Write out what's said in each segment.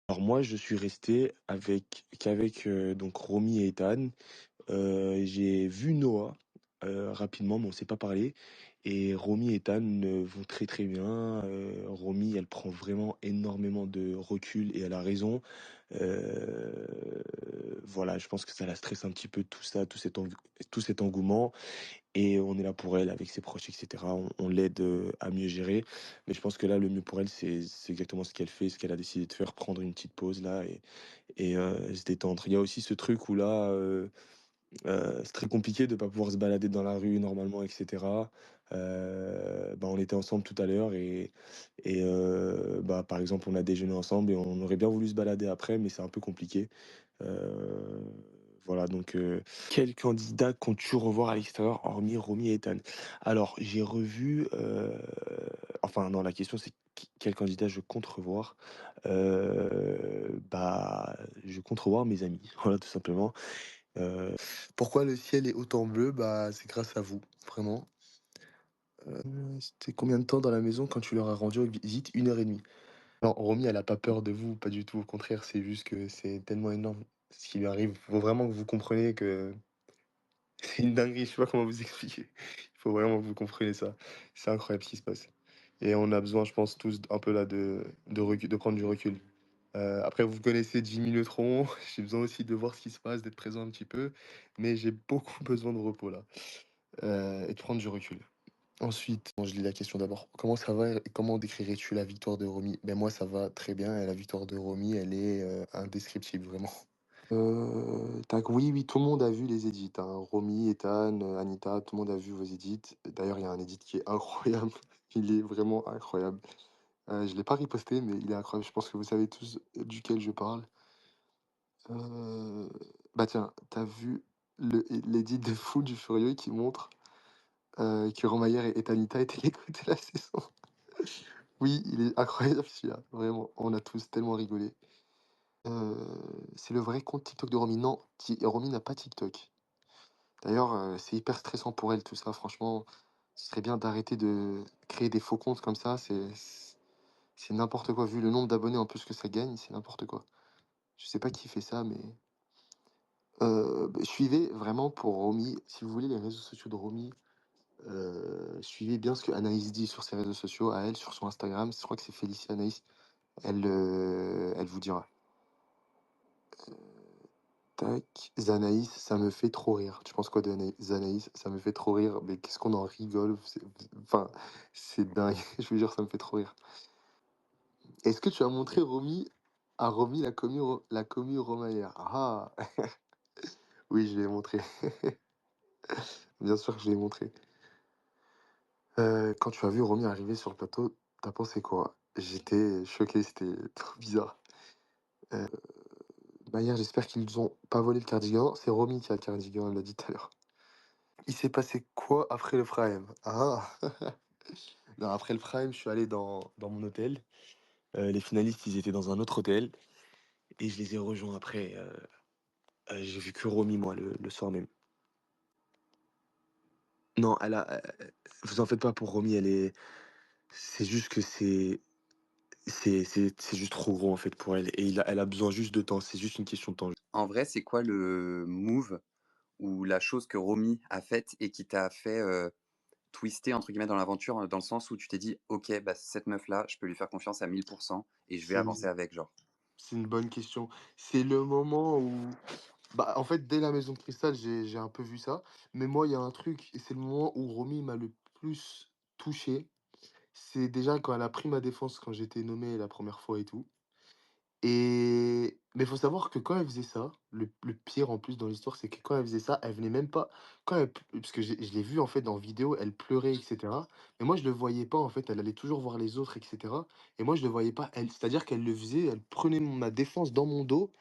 Alors moi, je suis resté qu'avec, donc Romy et Ethan. J'ai vu Noah, rapidement, mais on s'est pas parlé et Romy et Ethan, vont très, très bien. Romy, elle prend vraiment énormément de recul et elle a raison. Voilà, je pense que ça la stresse un petit peu tout ça, tout cet engouement et on est là pour elle avec ses proches et cetera. On l'aide, à mieux gérer, mais je pense que là, le mieux pour elle, c'est exactement ce qu'elle fait, ce qu'elle a décidé de faire, prendre une petite pause là et se détendre. Il y a aussi ce truc où là, c'est très compliqué de pas pouvoir se balader dans la rue normalement et cetera. Bah, on était ensemble tout à l'heure et bah, par exemple, on a déjeuné ensemble et on aurait bien voulu se balader après, mais c'est un peu compliqué. Heu, voilà donc quels candidats comptes-tu revoir à l'extérieur hormis Romy et Ethan? Alors j'ai revu, enfin non, la question c'est quel candidat je compte revoir? Bah, je compte revoir mes amis, voilà tout simplement. Heu, pourquoi le ciel est autant bleu? Bah, c'est grâce à vous, vraiment. C'était combien de temps dans la maison quand tu leur as rendu visite? 1 heure et demie. Non, Romy, elle a pas peur de vous, pas du tout, au contraire, c'est juste que c'est tellement énorme ce qui lui arrive. Faut vraiment que vous compreniez que c'est une dinguerie, je sais pas comment vous expliquer. Il faut vraiment que vous compreniez ça. C'est incroyable ce qui se passe et on a besoin, je pense, tous un peu là de recul, de prendre du recul. Après vous connaissez Jimmy Neutron, j'ai besoin aussi de voir ce qui se passe, d'être présent un petit peu, mais j'ai beaucoup besoin de repos là, et de prendre du recul. Ensuite, bon, je lis la question d'abord. Comment ça va et comment décrirais-tu la victoire de Romy? Ben moi, ça va très bien et la victoire de Romy, elle est, indescriptible, vraiment. Tac, oui, oui, tout le monde a vu les edits, hein. Romy, Ethan, Anita, tout le monde a vu vos edits. D'ailleurs, il y a un edit qui est incroyable. Il est vraiment incroyable. Je l'ai pas reposté, mais il est incroyable. Je pense que vous savez tous duquel je parle. Heu, bah, tiens, t'as vu l'édit de Fou du Furieux qui montre, que Romayer et Anita étaient les coups de la saison? Oui, il est incroyable celui-là, vraiment. On a tous tellement rigolé. C'est le vrai compte TikTok de Romy? Non, Romy n'a pas TikTok. D'ailleurs, c'est hyper stressant pour elle tout ça, franchement. Ce serait bien d'arrêter de créer des faux comptes comme ça, c'est n'importe quoi. Vu le nombre d'abonnés en plus que ça gagne, c'est n'importe quoi. Je sais pas qui fait ça, mais suivez vraiment pour Romy, si vous voulez les réseaux sociaux de Romy, suivez bien ce que Anaïs dit sur ses réseaux sociaux, à elle, sur son Instagram. Je crois que c'est Félicie Anaïs. Elle vous dira. Tac, Zanaïs, ça me fait trop rire. Tu penses quoi de Zanaïs? Ça me fait trop rire, mais qu'est-ce qu'on en rigole? Enfin, c'est dingue. Je veux dire, ça me fait trop rire. Est-ce que tu as montré Romy la commu Romaillère? Ah! Oui, je lui ai montré. Bien sûr que je lui ai montré. Quand tu as vu Romy arriver sur le plateau, tu pensé quoi? J'étais choqué, c'était trop bizarre. Heu, Maillard, j'espère qu'ils ont pas volé le cardigan. C'est Romy qui a le cardigan, elle l'a dit tout à l'heure. Il s'est passé quoi après le prime? Ah! Non, après le prime, je suis allé dans mon hôtel. Les finalistes, ils étaient dans un autre hôtel et je les ai rejoints après, j'ai vu que Romy, moi, le soir même. Non, vous en faites pas pour Romy, c'est juste que c'est juste trop gros, en fait, pour elle et elle a besoin juste de temps, c'est juste une question de temps. En vrai, c'est quoi le move ou la chose que Romy a faite et qui t'a fait, «twister» entre guillemets dans l'aventure, dans le sens où tu t'es dit: «OK, bah, cette meuf-là, je peux lui faire confiance à 1000 et je vais C'est avancer une avec», genre? c'est une bonne question. C'est le moment où bah, en fait, dès la Maison de Cristal, j'ai un peu vu ça, mais moi, il y a un truc et c'est le moment où Romy m'a le plus touché. C'est déjà quand elle a pris ma défense quand j'étais nommé la première fois et tout. Et mais il faut savoir que quand elle faisait ça, le pire en plus dans l'histoire, c'est que quand elle faisait ça, elle venait même pas quand elle p parce que je l'ai vue en fait en vidéo, elle pleurait et cetera. Mais moi je le voyais pas en fait, elle allait toujours voir les autres et cetera. Et moi je le voyais pas elle. C'est-à-dire qu'elle le faisait, elle prenait ma défense dans mon dos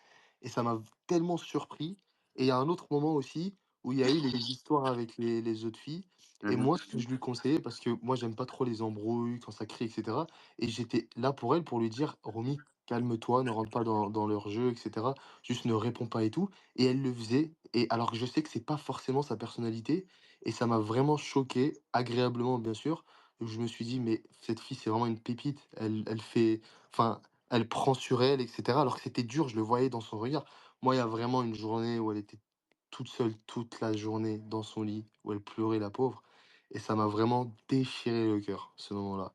et ça m'a tellement surpris. Et il y a un autre moment aussi où il y a eu les histoires avec les autres filles et Mmh. moi ce que je lui conseillais parce que moi j'aime pas trop les embrouilles quand ça crie et cetera et j'étais là pour elle pour lui dire: «Romy, calme-toi, ne rentre pas dans leur jeu et cetera. Juste ne réponds pas et tout» et elle le faisait et alors que je sais que c'est pas forcément sa personnalité et ça m'a vraiment choqué, agréablement bien sûr. Je me suis dit: «Mais cette fille, c'est vraiment une pépite». Elle fait enfin, elle prend sur elle et cetera, alors que c'était dur, je le voyais dans son regard. Moi, il y a vraiment une journée où elle était toute seule toute la journée dans son lit, où elle pleurait, la pauvre, et ça m'a vraiment déchiré le cœur, ce moment-là,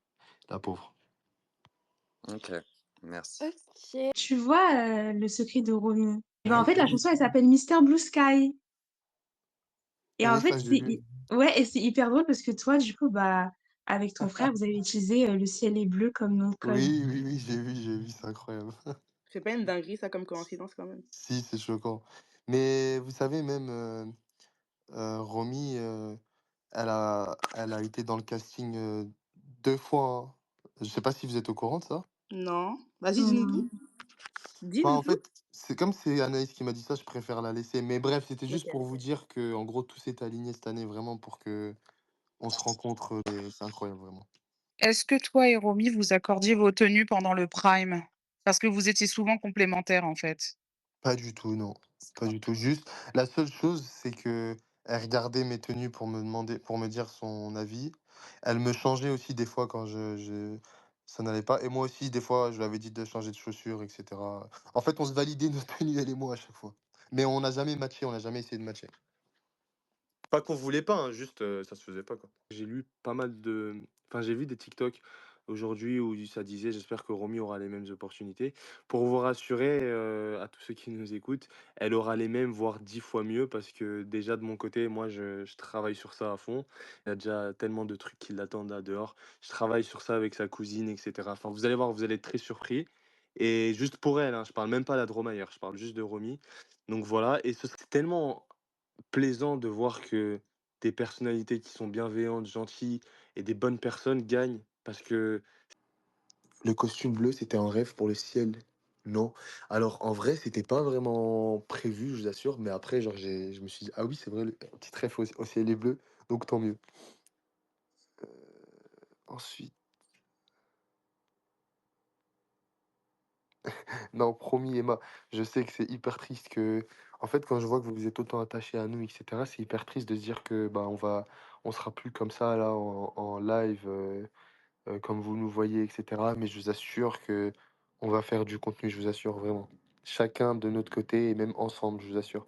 la pauvre. OK, merci. OK. Tu vois, Le secret de Romy? Et ben, en Ouais, fait, j'ai la vu. chanson, elle s'appelle Mister Blue Sky. Et en Oui, fait, ça, j'ai vu. ouais, et c'est hyper drôle parce que toi, du coup, bah, avec ton frère, vous avez utilisé Le ciel est bleu comme nom de code. Oui, oui, oui, j'ai vu, c'est incroyable. C'est pas une dinguerie ça comme coïncidence quand même. Si, c'est choquant. Mais vous savez, même, Romy, elle a été dans le casting, 2 fois, hein. Je sais pas si vous êtes au courant de ça? Non. Vas-y, dis-nous tout. Mhm. Bah, Dis-nous en tout. fait, c'est comme c'est Anaïs qui m'a dit ça, je préfère la laisser. Mais bref, c'était juste pour OK. vous dire que en gros, tout s'est aligné cette année vraiment pour que on se rencontre, et c'est incroyable vraiment. Est-ce que toi et Romy vous accordiez vos tenues pendant le prime? Parce que vous étiez souvent complémentaires, en fait. Pas du tout, non. Pas du tout. Juste, la seule chose, c'est qu'elle regardait mes tenues pour me dire son avis. Elle me changeait aussi des fois quand ça n'allait pas. Et moi aussi, des fois, je lui avais dit de changer de chaussures, et cetera. En fait, on se validait nos tenues, elle et moi, à chaque fois. Mais on n'a jamais matché, on n'a jamais essayé de matcher. Pas qu'on voulait pas, hein, juste, ça se faisait pas, quoi. J'ai lu pas mal de enfin, j'ai vu des TikTok aujourd'hui où ça disait: «J'espère que Romy aura les mêmes opportunités». Pour vous rassurer, à tous ceux qui nous écoutent, elle aura les mêmes, voire 10 fois mieux parce que déjà de mon côté, moi je travaille sur ça à fond. Il y a déjà tellement de trucs qui l'attendent là dehors. Je travaille sur ça avec sa cousine et cetera. Enfin, vous allez voir, vous allez être très surpris et juste pour elle, hein, je parle même pas là de Romayer, je parle juste de Romy. Donc voilà et ce serait tellement plaisant de voir que des personnalités qui sont bienveillantes, gentilles et des bonnes personnes gagnent parce que le costume bleu, c'était un rêve pour le ciel. Non. Alors, en vrai, c'était pas vraiment prévu, je vous assure, mais après, genre, je me suis dit: «Ah oui, c'est vrai, le petit rêve au ciel est bleu», donc tant mieux. Ensuite non, promis Emma, je sais que c'est hyper triste en fait, quand je vois que vous vous êtes autant attachés à nous et cetera, c'est hyper triste de se dire que, bah, on sera plus comme ça là en live, comme vous nous voyez et cetera. Mais je vous assure que on va faire du contenu, je vous assure vraiment. Chacun de notre côté et même ensemble, je vous assure.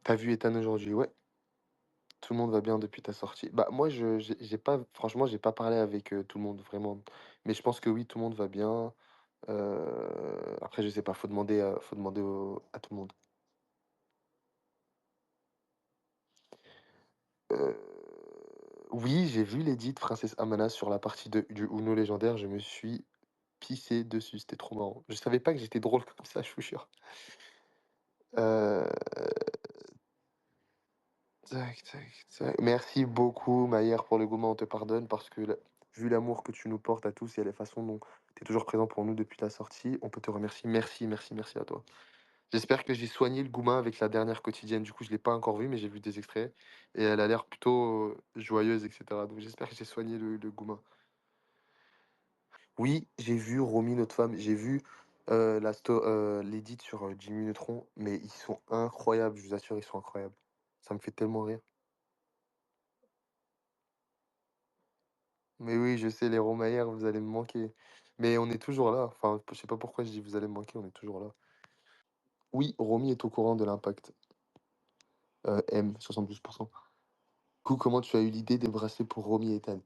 Tu vu Ethan aujourd'hui? Ouais, tout le monde va bien depuis ta sortie. Bah, moi, je j'ai pas franchement, j'ai pas parlé avec, tout le monde, vraiment. Mais je pense que oui, tout le monde va bien. Après, je sais pas, faut demander à tout le monde. Heu, oui, j'ai vu l'édit de Princesse Amana sur la partie du Uno légendaire, je me suis pissé dessus, c'était trop marrant. Je savais pas que j'étais drôle comme ça, je vous jure. Heu, tac, tac, tac. Merci beaucoup Maher pour le gourmand, on te pardonne parce que vu l'amour que tu nous portes à tous et la façon dont tu es toujours présent pour nous depuis la sortie, on peut te remercier. Merci, merci, merci à toi. J'espère que j'ai soigné le Goumin avec la dernière quotidienne. Du coup, je l'ai pas encore vue, mais j'ai vu des extraits et elle a l'air plutôt, joyeuse et cetera. Donc j'espère que j'ai soigné le Goumin. Oui, j'ai vu Romy, notre femme, j'ai vu, l'édit sur, Jimmy Neutron, mais ils sont incroyables, je vous assure, ils sont incroyables. Ça me fait tellement rire. Mais oui, je sais, les Romaillères, vous allez me manquer. Mais on est toujours là. Enfin, je sais pas pourquoi je dis: «Vous allez me manquer», on est toujours là. Oui, Romy est au courant de l'impact, M, 72. Coup, comment tu as eu l'idée des bracelets pour Romy et Ethan?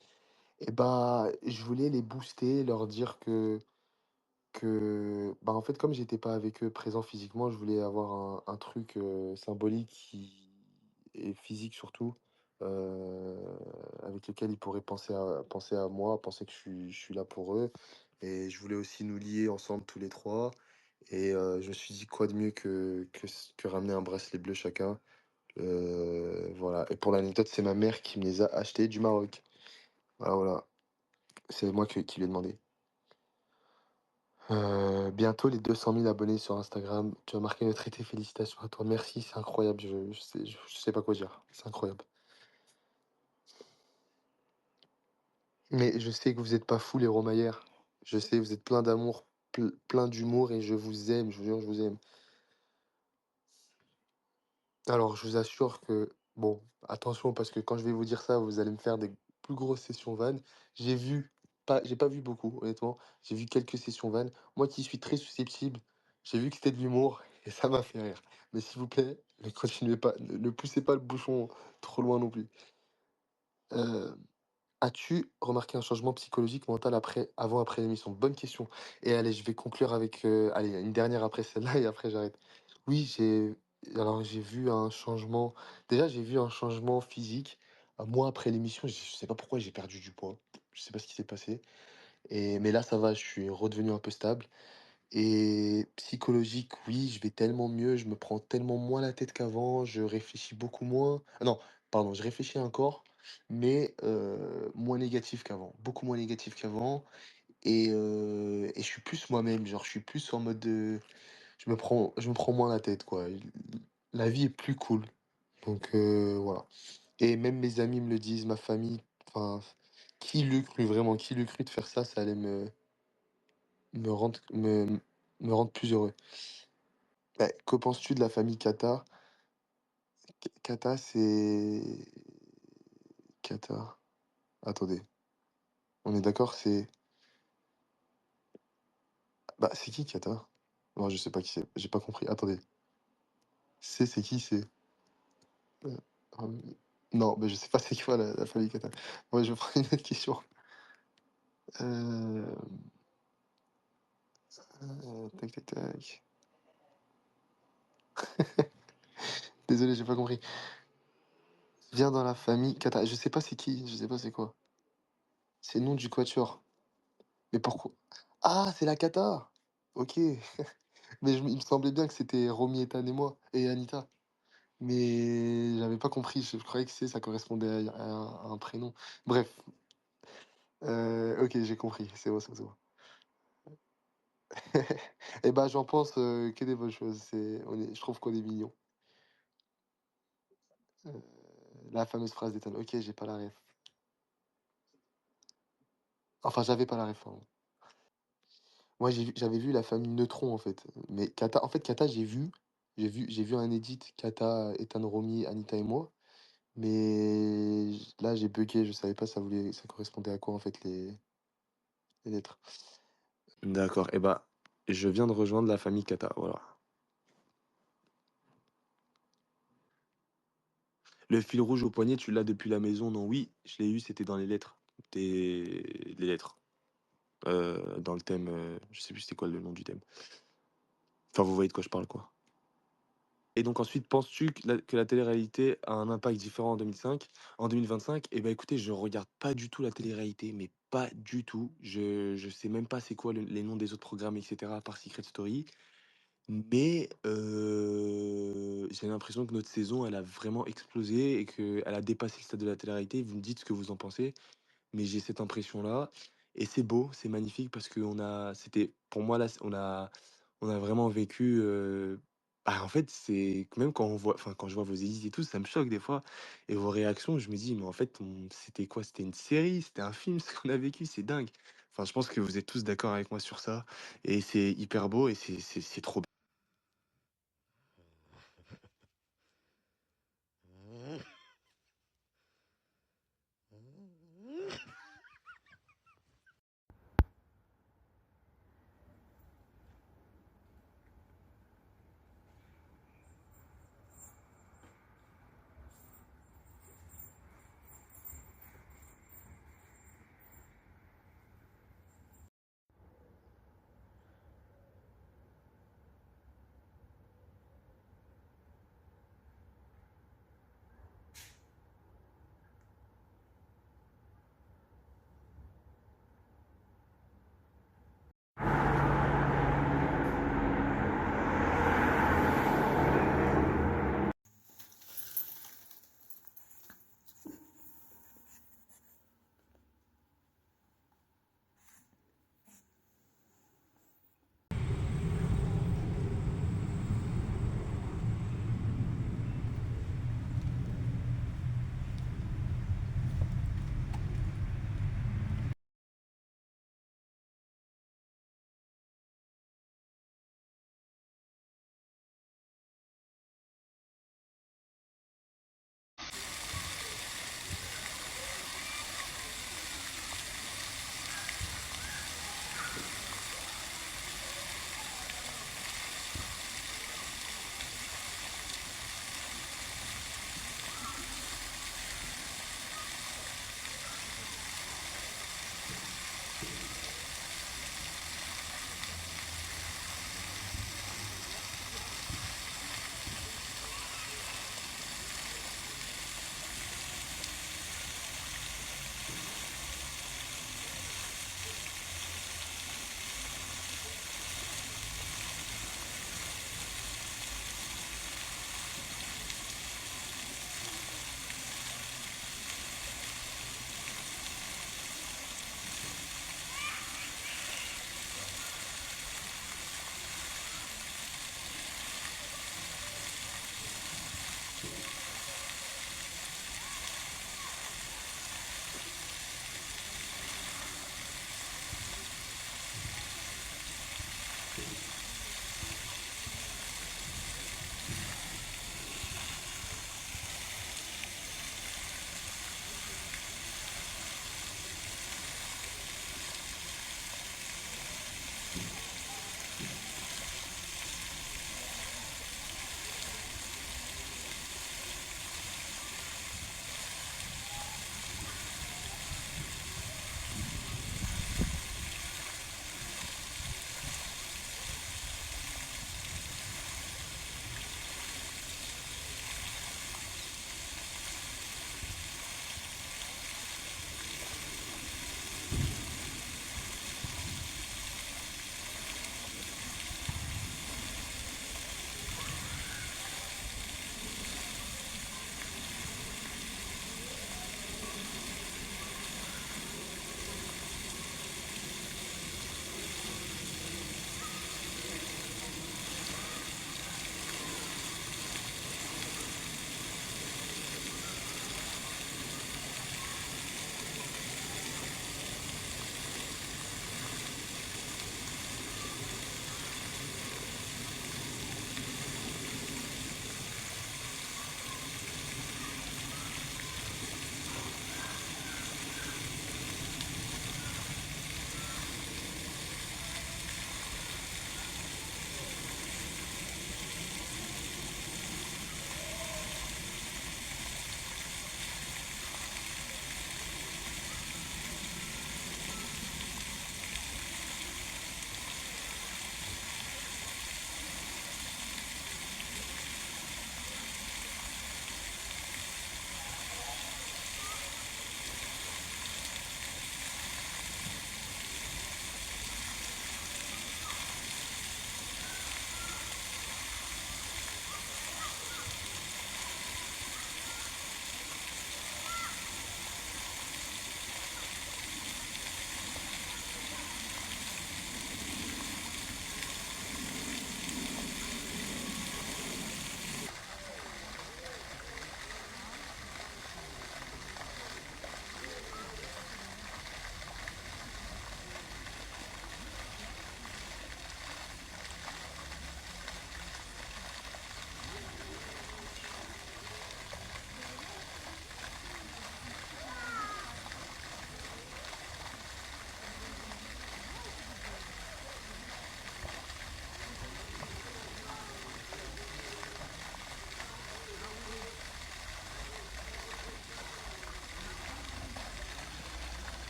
Et bah, je voulais les booster, leur dire bah, en fait, comme j'étais pas avec eux présent physiquement, je voulais avoir un truc, symbolique qui et physique surtout, heu, avec lequel ils pourraient penser à moi, penser que je suis là pour eux et je voulais aussi nous lier ensemble tous les 3 et je me suis dit: «Quoi de mieux que ramener un bracelet bleu chacun?» Voilà et pour l'anecdote, c'est ma mère qui me les a achetés du Maroc. Voilà, voilà. C'est moi qui lui ai demandé. Bientôt les 200 000 abonnés sur Instagram. Tu as marqué notre été, félicitations à toi. Merci, c'est incroyable, je sais pas quoi dire. C'est incroyable. Mais je sais que vous êtes pas fous les Romaillères. Je sais, vous êtes plein d'amour, plein d'humour et je vous aime, je vous jure, je vous aime. Alors je vous assure que bon, attention parce que quand je vais vous dire ça, vous allez me faire des plus grosses sessions vannes. J'ai vu j'ai pas vu beaucoup, honnêtement. J'ai vu quelques sessions vannes. Moi qui suis très susceptible, j'ai vu que c'était de l'humour et ça m'a fait rire. Mais s'il vous plaît, ne continuez pas, ne poussez pas le bouchon trop loin non plus. Heu As-tu remarqué un changement psychologique, mental après l'émission? Bonne question. Et allez, je vais conclure avec, allez, une dernière après celle-là et après j'arrête. Oui, j'ai vu un changement. Déjà, j'ai vu un changement physique. Moi, après l'émission, je sais pas pourquoi j'ai perdu du poids. Je sais pas ce qui s'est passé. Mais là, ça va, je suis redevenu un peu stable. Et psychologique, oui, je vais tellement mieux, je me prends tellement moins la tête qu'avant, je réfléchis beaucoup moins. Non, pardon, je réfléchis encore, mais moins négatif qu'avant, beaucoup moins négatif qu'avant. Et je suis plus moi-même, genre je suis plus en mode de... Je me prends moins la tête, quoi. La vie est plus cool. Donc voilà. Et même mes amis me le disent, ma famille, enfin, qui l'eût cru vraiment, qui l'eût cru de faire ça, ça allait me rendre, me rendre plus heureux. Bah, que penses-tu de la famille Kata? Kata, c'est... Kata. Attendez. On est d'accord, c'est... Bah, c'est qui Kata? Non, je sais pas qui c'est. J'ai pas compris. Attendez. C'est qui, c'est... euh, euh, Non, mais je sais pas c'est quoi la famille Kata. Ouais, je vais prendre une autre question. Euh... Tac, tac, tac. Désolé, j'ai pas compris. Viens dans la famille Kata. Je sais pas c'est qui. Je sais pas c'est quoi. C'est le nom du quatuor. Mais pourquoi? Ah, c'est la Kata! Ok. Mais il me semblait bien que c'était Romy, Ethan et moi, et Anita. Mais j'avais pas compris, je croyais que ça correspondait à un prénom. Bref, ok, j'ai compris, c'est bon, c'est bon, c'est bon. Et bah, j'en pense que des bonnes choses. Je trouve qu'on est mignons. Euh, la fameuse phrase d'Ethan. Ok, j'ai pas la ref. Enfin, j'avais pas la ref, pardon. Moi, j'avais vu la famille Neutron, en fait. Mais Kata, en fait, Kata, j'ai vu un edit, Kata, Ethan, Romy, Anita et moi. Mais là, j'ai buggé, je savais pas ça correspondait à quoi en fait les lettres. D'accord, et bah, je viens de rejoindre la famille Kata, voilà. Le fil rouge au poignet, tu l'as depuis la maison? Non, oui, je l'ai eu, c'était dans les lettres. Les lettres. Dans le thème, je sais plus c'était quoi le nom du thème. Enfin, vous voyez de quoi je parle, quoi. Et donc ensuite, penses-tu que la télé-réalité a un impact différent en 2025? Eh ben écoutez, je regarde pas du tout la télé-réalité, mais pas du tout. Je sais même pas c'est quoi les noms des autres programmes, etc., à part Secret Story. Mais j'ai l'impression que notre saison, elle a vraiment explosé et qu'elle a dépassé le stade de la télé-réalité. Vous me dites ce que vous en pensez, mais j'ai cette impression-là. Et c'est beau, c'est magnifique parce que c'était, pour moi, là, on a vraiment vécu. Bah, en fait, c'est que même quand je vois vos édits et tout, ça me choque des fois. Et vos réactions, je me dis, mais en fait, c'était quoi? C'était une série, c'était un film, ce qu'on a vécu, c'est dingue. Enfin, je pense que vous êtes tous d'accord avec moi sur ça. Et c'est hyper beau et c'est trop